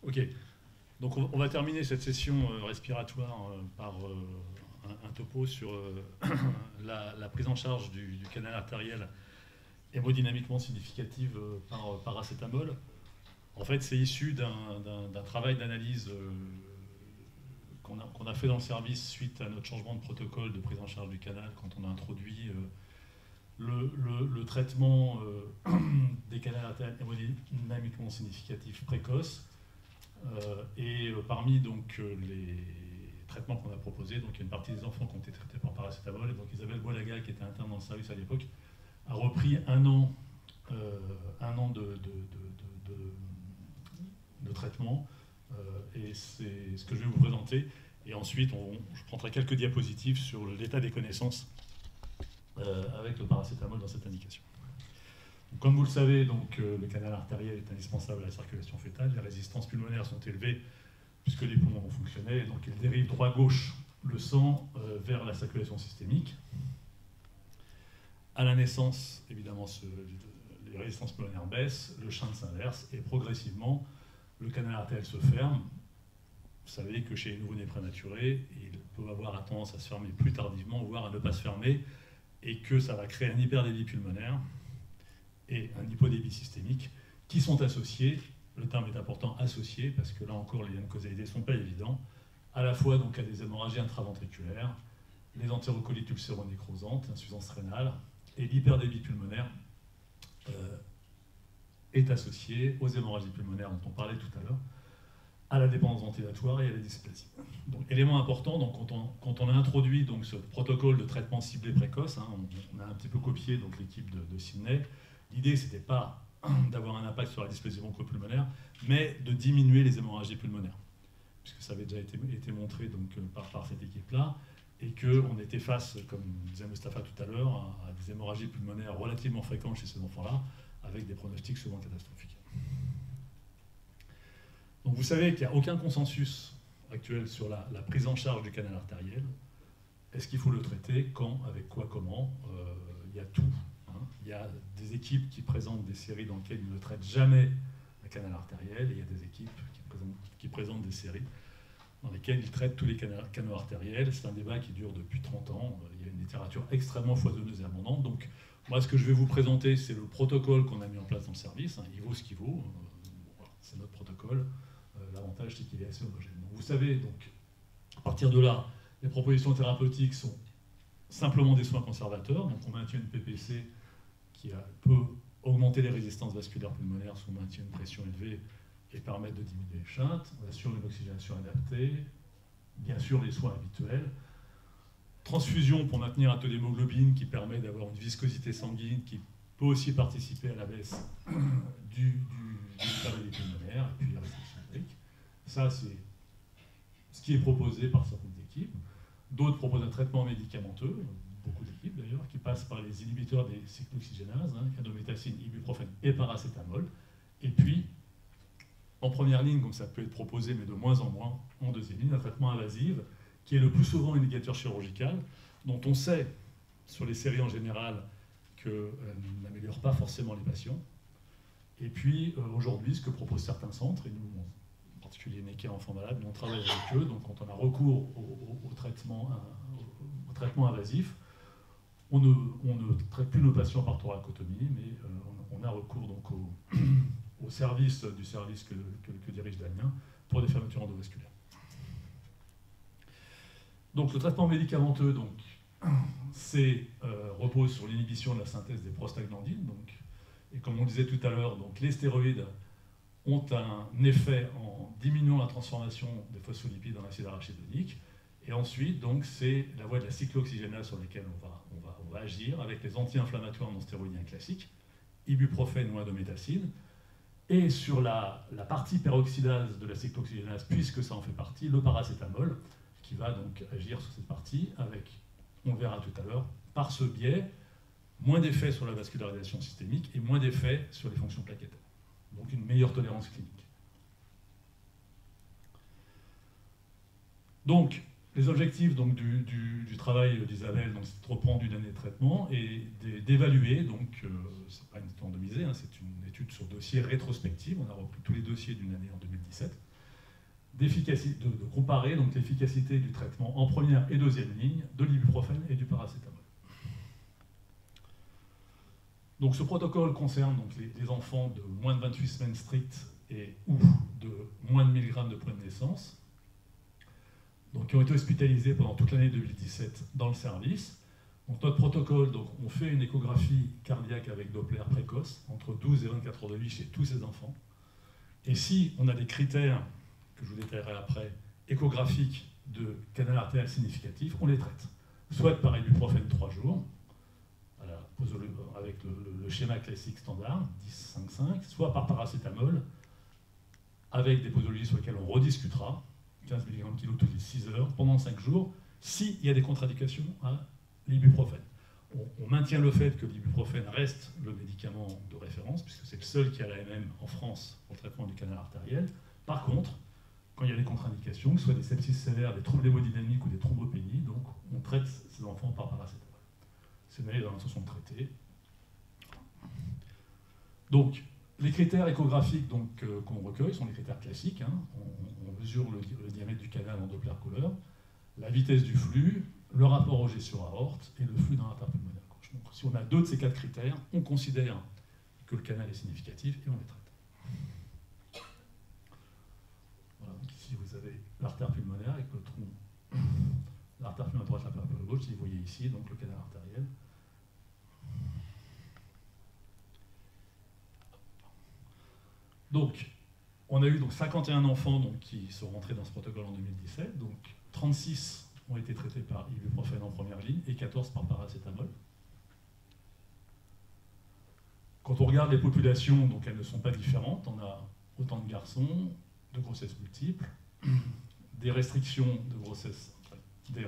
Ok, donc on va terminer cette session respiratoire par un topo sur la prise en charge du canal artériel hémodynamiquement significative par paracétamol. En fait, c'est issu d'un travail d'analyse qu'on a fait dans le service suite à notre changement de protocole de prise en charge du canal quand on a introduit le traitement des canaux artériels hémodynamiquement significatifs précoces. Et parmi donc, les traitements qu'on a proposés, donc il y a une partie des enfants qui ont été traités par paracétamol, et donc Isabelle Boilaga, qui était interne dans le service à l'époque, a repris un an de traitement, et c'est ce que je vais vous présenter. Et ensuite, je prendrai quelques diapositives sur l'état des connaissances avec le paracétamol dans cette indication. Donc, comme vous le savez, donc, le canal artériel est indispensable à la circulation fœtale. Les résistances pulmonaires sont élevées puisque les poumons vont fonctionner, et donc il dérive droit-gauche le sang vers la circulation systémique. À la naissance, évidemment, les résistances pulmonaires baissent, le shunt s'inverse, et progressivement, le canal artériel se ferme. Vous savez que chez les nouveau-nés prématurés, il peut avoir tendance à se fermer plus tardivement, voire à ne pas se fermer, et que ça va créer un hyperdébit pulmonaire et un hypodébit systémique qui sont associés, le terme est important, associés, parce que là encore les liens de causalité ne sont pas évidents, à la fois donc à des hémorragies intraventriculaires, les entérocolites ulcéro-nécrosantes, insuffisance rénale, et l'hyperdébit pulmonaire est associé aux hémorragies pulmonaires dont on parlait tout à l'heure, à la dépendance ventilatoire et à la dysplasie. Donc, élément important, donc, quand on a introduit donc, ce protocole de traitement ciblé précoce, on a un petit peu copié l'équipe de Sydney, l'idée c'était pas d'avoir un impact sur la dysplasie bronchopulmonaire, mais de diminuer les hémorragies pulmonaires, puisque ça avait déjà été montré donc, par cette équipe-là, et qu'on était face, comme disait Mustapha tout à l'heure, à des hémorragies pulmonaires relativement fréquentes chez ces enfants-là, avec des pronostics souvent catastrophiques. Donc vous savez qu'il n'y a aucun consensus actuel sur la prise en charge du canal artériel. Est-ce qu'il faut le traiter? Quand? Avec quoi? Comment? Il y a tout. Il y a des équipes qui présentent des séries dans lesquelles ils ne traitent jamais le canal artériel, et il y a des équipes qui présentent des séries dans lesquelles ils traitent tous les canaux artériels. C'est un débat qui dure depuis 30 ans. Il y a une littérature extrêmement foisonneuse et abondante. Donc, moi, ce que je vais vous présenter, c'est le protocole qu'on a mis en place dans le service. Il vaut ce qu'il vaut. Voilà, c'est notre protocole. L'avantage, c'est qu'il est assez homogène. Donc, vous savez, donc, à partir de là, les propositions thérapeutiques sont simplement des soins conservateurs. Donc, on maintient une PPC qui peut augmenter les résistances vasculaires pulmonaires si on maintient une pression élevée et permettre de diminuer les shunts. On assure une oxygénation adaptée, bien sûr les soins habituels. Transfusion pour maintenir un taux d'hémoglobine qui permet d'avoir une viscosité sanguine qui peut aussi participer à la baisse du hyperdébit pulmonaire, et puis la restriction hydrique. Ça, c'est ce qui est proposé par certaines équipes. D'autres proposent un traitement médicamenteux, beaucoup d'équipes d'ailleurs, qui passent par les inhibiteurs des cyclooxygénases, indométacine, ibuprofène et paracétamol. Et puis, en première ligne, comme ça peut être proposé, mais de moins en moins, en deuxième ligne, un traitement invasif, qui est le plus souvent une ligature chirurgicale, dont on sait, sur les séries en général, qu'elle n'améliore pas forcément les patients. Et puis, aujourd'hui, ce que proposent certains centres, et nous, en particulier Necker Enfants Malades, on travaille avec eux, donc quand on a recours au traitement invasif, on ne traite plus nos patients par thoracotomie, mais on a recours donc au service que dirige Damien pour des fermetures endovasculaires. Donc le traitement médicamenteux repose sur l'inhibition de la synthèse des prostaglandines. Et comme on le disait tout à l'heure, les stéroïdes ont un effet en diminuant la transformation des phospholipides en acide arachidonique. Et ensuite, c'est la voie de la cyclooxygénase sur laquelle on va agir avec les anti-inflammatoires non stéroïdiens classiques, ibuprofène ou indométacine. Et sur la partie peroxydase de la cyclooxygénase, puisque ça en fait partie, le paracétamol, qui va donc agir sur cette partie avec, on le verra tout à l'heure, par ce biais, moins d'effet sur la vascularisation systémique et moins d'effet sur les fonctions plaquettaires. Donc une meilleure tolérance clinique. Donc, les objectifs du travail d'Isabelle, c'est de reprendre une année de traitement et d'évaluer, c'est pas une étude randomisée, c'est une étude sur dossier rétrospective, on a repris tous les dossiers d'une année en 2017, de comparer donc l'efficacité du traitement en première et deuxième ligne de l'ibuprofène et du paracétamol. Donc ce protocole concerne donc les enfants de moins de 28 semaines strictes et ou de moins de 1000 grammes de point de naissance, donc qui ont été hospitalisés pendant toute l'année 2017 dans le service. Donc notre protocole, donc on fait une échographie cardiaque avec Doppler précoce, entre 12 et 24 heures de vie chez tous ces enfants. Et si on a des critères, que je vous détaillerai après, échographiques de canal artériel significatif, on les traite. Soit par ibuprofène 3 jours, avec le schéma classique standard, 10-5-5, soit par paracétamol, avec des posologies sur lesquelles on rediscutera, 15 mg kg toutes les 6 heures, pendant 5 jours, s'il y a des contre-indications à l'ibuprofène. On maintient le fait que l'ibuprofène reste le médicament de référence, puisque c'est le seul qui a l'AMM en France pour le traitement du canal artériel. Par contre, quand il y a des contre-indications, que ce soit des sepsis sévères, des troubles hémodynamiques ou des thrombopénies, donc on traite ces enfants par paracétamol. C'est donné dans l'intention de traiter. Donc, les critères échographiques qu'on recueille sont les critères classiques. Hein. On mesure le diamètre du canal en Doppler couleur, la vitesse du flux, le rapport au jet sur aorte et le flux dans l'artère pulmonaire gauche. Donc, si on a 2 de ces 4 critères, on considère que le canal est significatif et on les traite. Voilà, donc ici vous avez l'artère pulmonaire avec le tronc, l'artère pulmonaire droite, l'artère pulmonaire gauche, si vous voyez ici, donc le canal artériel. Donc, on a eu 51 enfants qui sont rentrés dans ce protocole en 2017, donc 36 ont été traités par ibuprofène en première ligne et 14 par paracétamol. Quand on regarde les populations, donc elles ne sont pas différentes. On a autant de garçons, de grossesses multiples, des restrictions de grossesse, des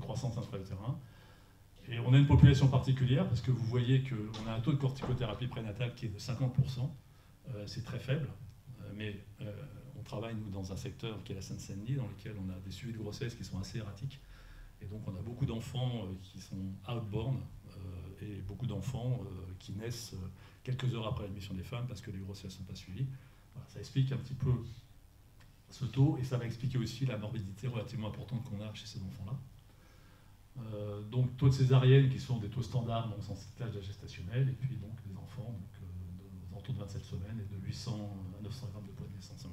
croissances intra-utérines. Et on a une population particulière parce que vous voyez qu'on a un taux de corticothérapie prénatale qui est de 50%. C'est très faible, mais on travaille nous dans un secteur qui est la Seine-Saint-Denis, dans lequel on a des suivis de grossesse qui sont assez erratiques. Et donc on a beaucoup d'enfants qui sont outborn et beaucoup d'enfants qui naissent quelques heures après l'admission des femmes parce que les grossesses ne sont pas suivies. Voilà, ça explique un petit peu ce taux et ça va expliquer aussi la morbidité relativement importante qu'on a chez ces enfants-là. Donc taux de césarienne qui sont des taux standards dans le sens de l'âge gestationnel et puis donc des enfants de 27 semaines et de 800 à 900 grammes de poids de naissance en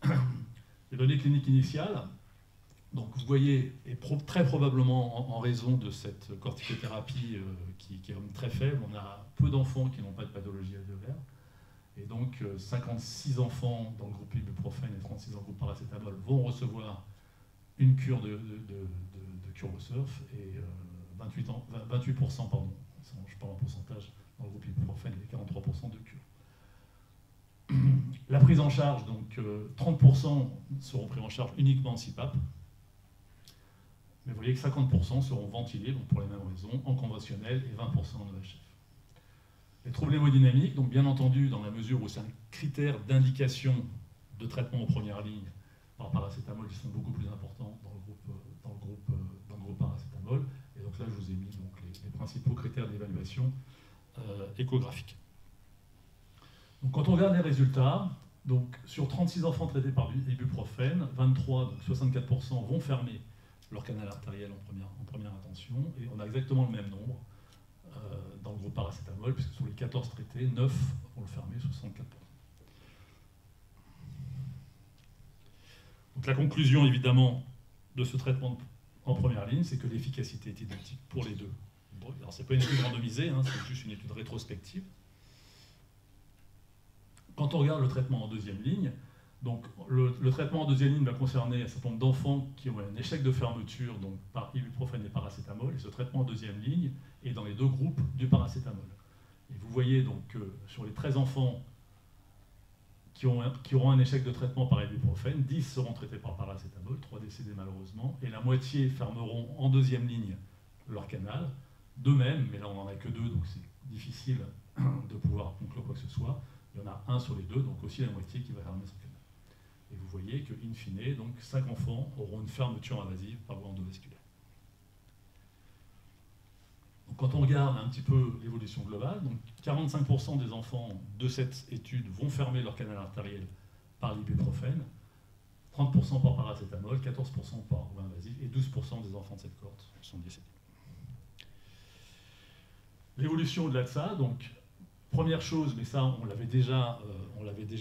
moyenne. Les données cliniques initiales, donc vous voyez, et très probablement en raison de cette corticothérapie qui est très faible, on a peu d'enfants qui n'ont pas de pathologie alvéolaire, et donc 56 enfants dans le groupe ibuprofène et 36 dans le groupe paracétamol vont recevoir une cure de CureVasurf et 28%, pardon, je parle en pourcentage, dans le groupe ibuprofène et 43% de cure. La prise en charge, donc 30% seront pris en charge uniquement en CPAP, mais vous voyez que 50% seront ventilés, donc pour les mêmes raisons, en conventionnel et 20% en EHF. Les troubles hémodynamiques, donc bien entendu, dans la mesure où c'est un critère d'indication de traitement en première ligne par paracétamol, ils sont beaucoup plus importants dans le groupe paracétamol. Et donc là, je vous ai mis donc, les principaux critères d'évaluation échographique. Donc, quand on regarde les résultats, donc, sur 36 enfants traités par ibuprofène, 23, donc 64% vont fermer leur canal artériel en première intention, et on a exactement le même nombre dans le groupe paracétamol, puisque sur les 14 traités, 9 vont le fermer, 64%. Donc la conclusion, évidemment, de ce traitement en première ligne, c'est que l'efficacité est identique pour les deux. Bon, alors, ce n'est pas une étude randomisée, hein, c'est juste une étude rétrospective. Quand on regarde le traitement en deuxième ligne, donc le traitement en deuxième ligne va concerner un certain nombre d'enfants qui ont un échec de fermeture donc par ibuprofène et paracétamol, et ce traitement en deuxième ligne est dans les deux groupes du paracétamol. Et vous voyez donc que sur les 13 enfants qui auront un échec de traitement par ibuprofène, 10 seront traités par paracétamol, 3 décédés malheureusement, et la moitié fermeront en deuxième ligne leur canal. De même, mais là on n'en a que 2, donc c'est difficile de pouvoir conclure quoi que ce soit, il y en a un sur les 2, donc aussi la moitié qui va fermer son canal. Et vous voyez que, in fine, donc 5 enfants auront une fermeture invasive par voie endovasculaire. Donc, quand on regarde un petit peu l'évolution globale, donc 45% des enfants de cette étude vont fermer leur canal artériel par l'ibuprofène, 30% par paracétamol, 14% par voie invasive, et 12% des enfants de cette cohorte sont décédés. L'évolution au-delà de ça, donc, première chose, mais ça on l'avait déjà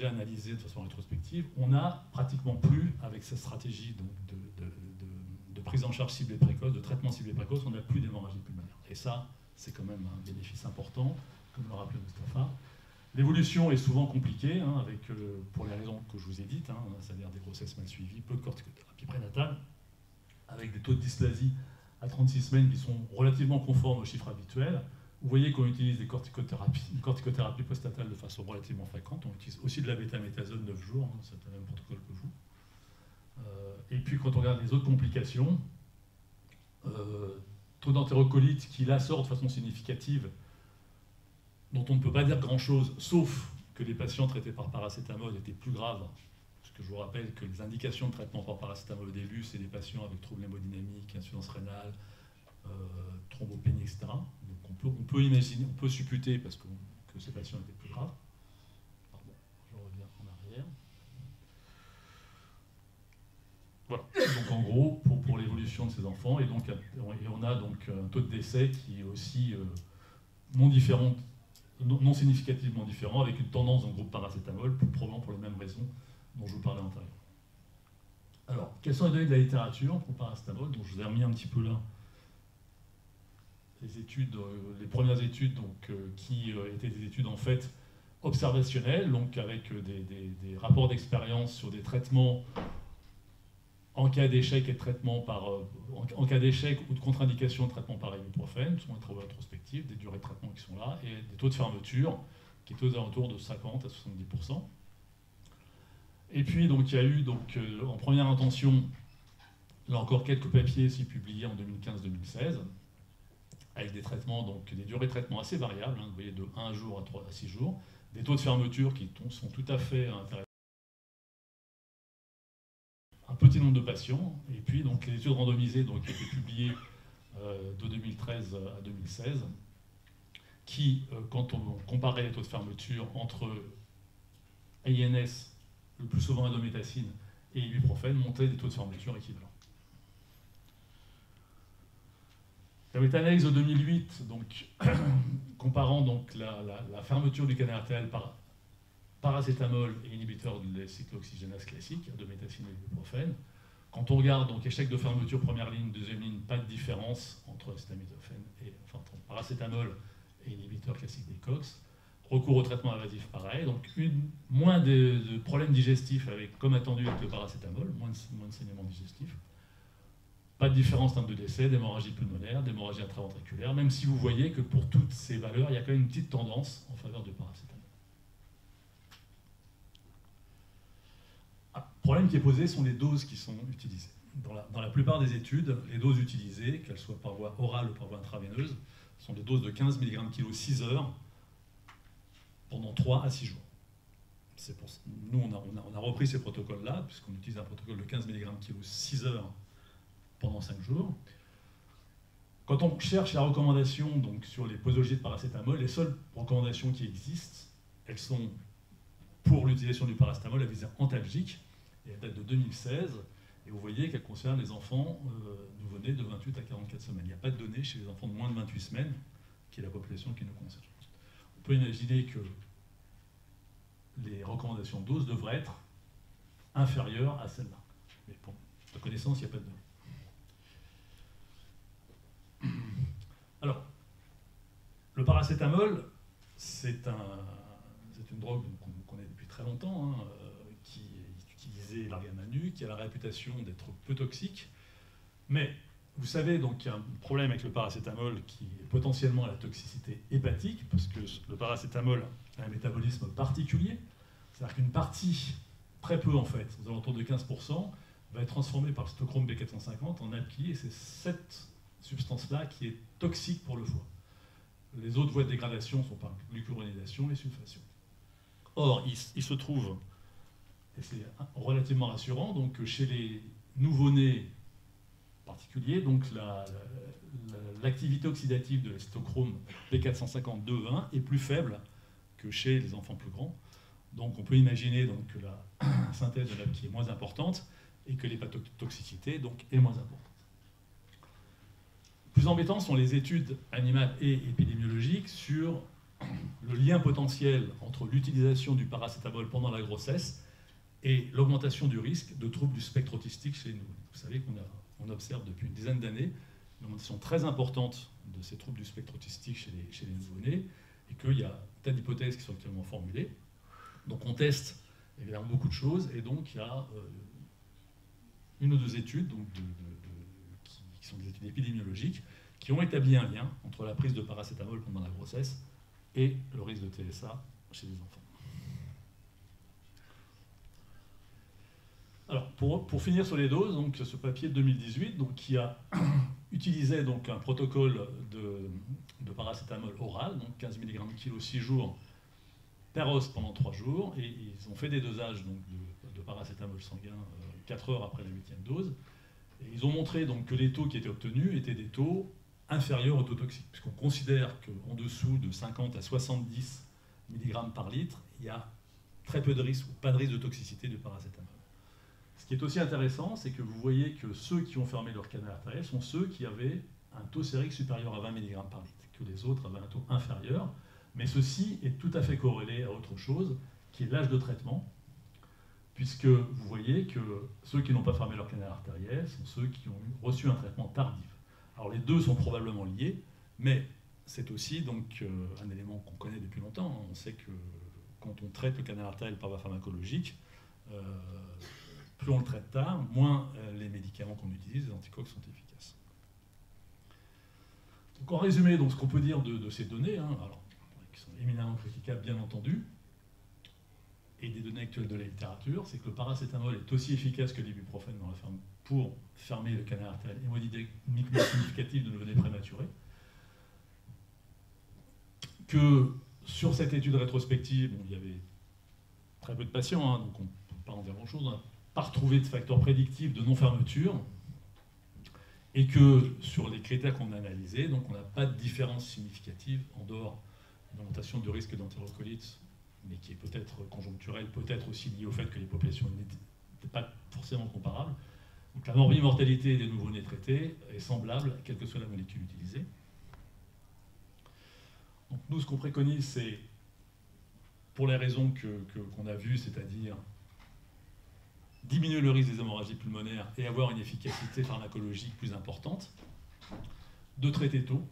analysé de façon rétrospective, on n'a pratiquement plus, avec cette stratégie donc, de prise en charge ciblée précoce, de traitement ciblé précoce, on n'a plus d'hémorragie pulmonaire. Et ça, c'est quand même un bénéfice important, comme le rappelait Mustapha. L'évolution est souvent compliquée, hein, pour les raisons que je vous ai dites, hein, c'est-à-dire des grossesses mal suivies, peu de corticothérapie prénatale, avec des taux de dysplasie à 36 semaines qui sont relativement conformes aux chiffres habituels. Vous voyez qu'on utilise des une corticothérapie postnatale de façon relativement fréquente. On utilise aussi de la bêta-méthasone 9 jours, hein, c'est le même protocole que vous. Et puis quand on regarde les autres complications, taux d'entérocolite qui là sort de façon significative, dont on ne peut pas dire grand-chose, sauf que les patients traités par paracétamol étaient plus graves, parce que je vous rappelle que les indications de traitement par paracétamol au début, c'est des patients avec troubles hémodynamiques, insuffisance rénale, thrombopénie, etc. Donc on peut imaginer, on peut supputer parce que ces patients étaient plus graves. Pardon, je reviens en arrière. Voilà. Donc en gros, pour l'évolution de ces enfants, et on a donc un taux de décès qui est aussi non significativement différent, avec une tendance dans le groupe paracétamol, probablement pour les mêmes raisons dont je vous parlais antérieurement. Alors, quelles sont les données de la littérature pour paracétamol? Donc je vous ai remis un petit peu là les premières études donc, qui étaient des études en fait observationnelles, donc avec des rapports d'expérience sur des traitements en cas d'échec et de traitement en cas d'échec ou de contre-indication de traitement par ibuprofène, ce sont des travaux rétrospectifs, des durées de traitement qui sont là, et des taux de fermeture qui étaient aux alentours de 50 à 70%. Et puis donc il y a eu en première intention, là encore quelques papiers ici publiés en 2015-2016, avec des traitements, donc des durées de traitement assez variables, hein, vous voyez de 1 jour à 6 jours, des taux de fermeture qui sont tout à fait intéressants. Un petit nombre de patients, et puis donc les études randomisées donc, qui ont été publiées de 2013 à 2016, qui, quand on comparait les taux de fermeture entre INS, le plus souvent indométacine, et ibuprofène, montraient des taux de fermeture équivalents. La méta-analyse de 2008, donc, comparant donc, la fermeture du canal artériel par paracétamol et inhibiteur de cyclooxygénase classique, indométacine et ibuprofène. Quand on regarde donc échec de fermeture première ligne, deuxième ligne, pas de différence entre entre paracétamol et inhibiteur classique des COX. Recours au traitement invasif pareil, donc moins de problèmes digestifs comme attendu avec le paracétamol, moins de saignements digestifs. Pas de différence en termes de décès, d'hémorragie pulmonaire, d'hémorragie intraventriculaire, même si vous voyez que pour toutes ces valeurs, il y a quand même une petite tendance en faveur du paracétamol. Le problème qui est posé sont les doses qui sont utilisées. Dans la plupart des études, les doses utilisées, qu'elles soient par voie orale ou par voie intraveineuse, sont des doses de 15 mg kg 6 heures pendant 3 à 6 jours. Nous, on a repris ces protocoles-là, puisqu'on utilise un protocole de 15 mg kg 6 heures pendant 5 jours. Quand on cherche la recommandation donc, sur les posologies de paracétamol, les seules recommandations qui existent, elles sont pour l'utilisation du paracétamol à visée antalgique, et elle date de 2016, et vous voyez qu'elle concerne les enfants nouveau-nés de 28 à 44 semaines. Il n'y a pas de données chez les enfants de moins de 28 semaines, qui est la population qui nous concerne. On peut imaginer que les recommandations de dose devraient être inférieures à celles-là. Mais bon, de connaissance, il n'y a pas de données. Alors, le paracétamol, c'est une drogue qu'on connaît depuis très longtemps, hein, qui est utilisée largement à nu, qui a la réputation d'être peu toxique. Mais vous savez donc qu'il y a un problème avec le paracétamol qui est potentiellement la toxicité hépatique, parce que le paracétamol a un métabolisme particulier. C'est-à-dire qu'une partie, très peu en fait, aux alentours de 15%, va être transformée par le cytochrome B450 en alkyl, et c'est cette substance-là qui est toxique pour le foie. Les autres voies de dégradation sont par glucuronisation et sulfation. Or, il se trouve, et c'est relativement rassurant, donc chez les nouveau-nés particuliers, donc l'activité oxydative de la cytochrome B450-2,1 est plus faible que chez les enfants plus grands. Donc on peut imaginer donc, que synthèse de NAB qui est moins importante et que l'hépatotoxicité donc, est moins importante. Plus embêtants sont les études animales et épidémiologiques sur le lien potentiel entre l'utilisation du paracétamol pendant la grossesse et l'augmentation du risque de troubles du spectre autistique chez nous. Vous savez qu'on observe depuis une dizaine d'années une augmentation très importante de ces troubles du spectre autistique chez les nouveau-nés et qu'il y a tas d'hypothèses qui sont actuellement formulées. Donc on teste évidemment beaucoup de choses et donc il y a une ou deux études donc qui sont des études épidémiologiques qui ont établi un lien entre la prise de paracétamol pendant la grossesse et le risque de TSA chez les enfants. Alors, pour finir sur les doses, donc, ce papier de 2018 donc, qui utilisait donc, un protocole de paracétamol oral, donc 15 mg kg 6 jours per os pendant 3 jours, et ils ont fait des dosages donc, de paracétamol sanguin 4 heures après la 8e dose, et ils ont montré donc, que les taux qui étaient obtenus étaient des taux inférieurs au taux toxique, puisqu'on considère qu'en dessous de 50 à 70 mg par litre, il y a très peu de risque ou pas de risque de toxicité du paracétamol. Ce qui est aussi intéressant, c'est que vous voyez que ceux qui ont fermé leur canal artériel sont ceux qui avaient un taux sérique supérieur à 20 mg par litre, que les autres avaient un taux inférieur. Mais ceci est tout à fait corrélé à autre chose, qui est l'âge de traitement, puisque vous voyez que ceux qui n'ont pas fermé leur canal artériel sont ceux qui ont reçu un traitement tardif. Alors les deux sont probablement liés, mais c'est aussi donc, un élément qu'on connaît depuis longtemps. On sait que quand on traite le canal artériel par voie pharmacologique, plus on le traite tard, moins les médicaments qu'on utilise, les anticoques sont efficaces. Donc en résumé, donc, ce qu'on peut dire de ces données, alors, qui sont éminemment critiquables bien entendu, et des données actuelles de la littérature, c'est que le paracétamol est aussi efficace que l'ibuprofène pour fermer le canal artériel hémodynamiquement significatif de nouveau-nés prématurés. Que sur cette étude rétrospective, bon, il y avait très peu de patients, donc on ne peut pas en dire grand-chose, on n'a pas retrouvé de facteurs prédictifs de non-fermeture, et que sur les critères qu'on a analysés, donc on n'a pas de différence significative en dehors d'une augmentation du risque d'entérocolites, mais qui est peut-être conjoncturelle, peut-être aussi liée au fait que les populations n'étaient pas forcément comparables. Donc la morbimortalité des nouveau-nés traités est semblable, quelle que soit la molécule utilisée. Donc nous, ce qu'on préconise, c'est, pour les raisons qu'on a vues, c'est-à-dire diminuer le risque des hémorragies pulmonaires et avoir une efficacité pharmacologique plus importante, de traiter tôt.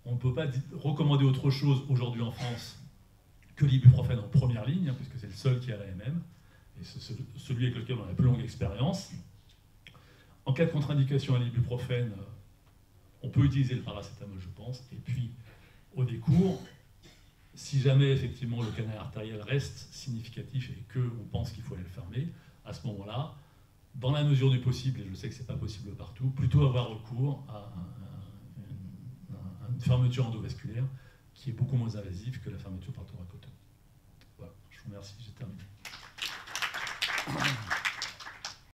On ne peut pas recommander autre chose aujourd'hui en France que l'ibuprofène en première ligne, puisque c'est le seul qui a l'AMM, et c'est celui avec lequel on a la plus longue expérience. En cas de contre-indication à l'ibuprofène, on peut utiliser le paracétamol, je pense, et puis au décours, si jamais effectivement le canal artériel reste significatif et qu'on pense qu'il faut aller le fermer, à ce moment-là, dans la mesure du possible, et je sais que ce n'est pas possible partout, plutôt avoir recours à une fermeture endovasculaire qui est beaucoup moins invasive que la fermeture par thoracotome. Voilà, je vous remercie, j'ai terminé.